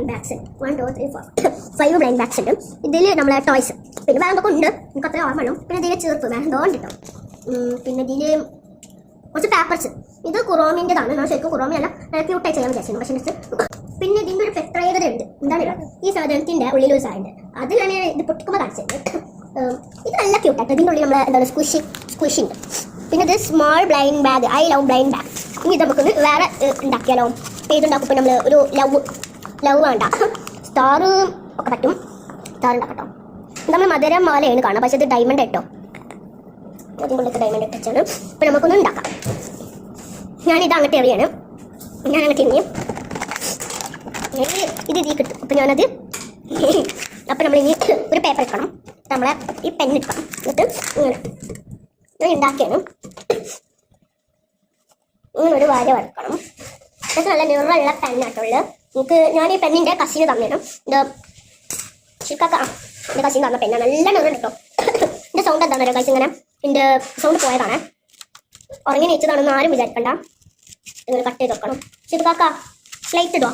Blind bags 1 2 3 4 5 blind bags ഉണ്ട്. ഇതിൽ നമ്മളെ ടോയ്സ് പിന്നെ വേറെന്തൊക്കെ ഉണ്ട്, എനിക്ക് അത്ര ഓർമ്മ ഉള്ളൂ. പിന്നെ ഇതിൽ ചെറുപ്പ് വേറെ എന്തോ ഉണ്ട് കേട്ടോ. പിന്നെ ഇതിൽ കുറച്ച് പേപ്പർസ്. ഇത് കുറോമിൻ്റെതാണ്. ഞാൻ ശരിക്കും കുറോമി അല്ല, ക്യൂട്ടായി ചെയ്യാൻ വിചാരിച്ചു. പക്ഷേ പിന്നെ ഇതിൻ്റെ ഒരു പ്രത്യേകത ഉണ്ട്. എന്താണ് ഈ സാധനത്തിൻ്റെ ഉള്ളിൽ ഒരു സാധനം ഉണ്ട്. അത് ഞാൻ ഇത് പൊട്ടിക്കുമ്പോൾ കാണിച്ചത്. ഇത് നല്ല ക്യൂട്ടായിട്ട് ഇതിൻ്റെ ഉള്ളിൽ നമ്മൾ എന്താണ് സ്ക്വിഷ് ഉണ്ട്. പിന്നെ ഇത് small blind bag, I love blind bag. ഇനി ഇത് നമുക്കൊന്ന് വേറെ ഉണ്ടാക്കിയാലോ? ഏതുണ്ടാക്കുമ്പോൾ നമ്മൾ ഒരു ലവ് വേണ്ട സ്റ്റാർ ഒക്കെ പറ്റും. സ്റ്റാർ ഉണ്ടാക്കട്ടോ. നമ്മൾ മധുരം മാലയാണ് കാണാം, പക്ഷേ ഇത് ഡയമണ്ട് കേട്ടോ. അതിൻ്റെ ഉള്ളിൽ ഡയമണ്ട് ഇട്ടാണ്. അപ്പോൾ നമുക്കൊന്ന് ഉണ്ടാക്കാം. ഞാനിത് അങ്ങോട്ട് എറിയാണ്. ഞാൻ അങ്ങോട്ട് ഇനിയും ഇത് കിട്ടും. അപ്പം ഞാനത് അപ്പം നമ്മളിനി ഒരു പേപ്പർ എടുക്കണം. നമ്മളെ ഈ പെൻ എടുക്കണം. എന്നിട്ട് ഞാൻ ഉണ്ടാക്കിയാണ് ഇങ്ങനെ ഒരു വര വരക്കണം. പക്ഷെ നല്ല നിറമുള്ള പെന്നായിട്ടുള്ളത്. എനിക്ക് ഞാൻ ഈ പെണ്ണിൻ്റെ കസിന് തന്നിടും. ഇത് ശരിക്കാക്ക എൻ്റെ കസിന് തന്ന പെണ്ണാണ്. നല്ല നിറം കേട്ടോ. എൻ്റെ സൗണ്ട് എന്താണെന്നറിയോ കഴിച്ച് ഇങ്ങനെ എൻ്റെ സൗണ്ട് പോയതാണ്. ഉറങ്ങി നീച്ചതാണെന്ന് ആരും വിചാരിക്കണ്ട. ഇങ്ങനെ കട്ട് ചെയ്ത് വെക്കണം. ശരിക്കാക്ക സ്ലൈറ്റ് ഇടുക.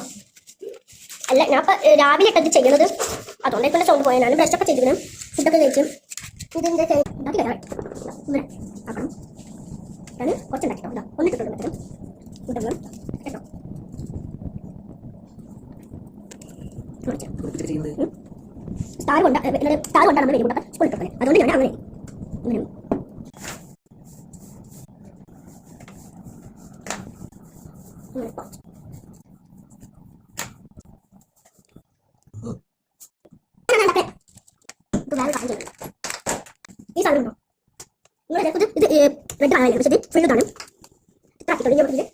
അല്ല ഞാൻ ഇപ്പം രാവിലെ ഇട്ടത് ചെയ്യുന്നത്, അതുകൊണ്ടേക്കുള്ള സൗണ്ട് പോയാലാണ്. ബ്രഷൊക്കെ ചെയ്തിരിക്കണം, ഫുഡൊക്കെ കഴിച്ചു. ഇതിൻ്റെ ഉണ്ടാക്കി തരാം. ഇങ്ങനെ ആക്കണം. ഞാൻ കുറച്ചുണ്ടാക്കിട്ടോ. ഇതാ ഒന്നിട്ടിട്ടുണ്ട് പറ്റും ഫുഡൊന്നും കേട്ടോ. സ്റ്റാർ കൊണ്ടാണ് നമ്മൾ വരുമ്പോൾ സ്കൂളിൽ ഇട്ടത്. അതുകൊണ്ട് ഞാൻ അങ്ങനെ ഇങ്ങനെ ഈ സാധനം ഉണ്ടോ? നിങ്ങൾ ഇത് റെഡ് ആയാലും പക്ഷേ ഇത് ഫുൾ ഇതാണ്. ഇത്ര ആക്കിയിട്ടുള്ളൂ.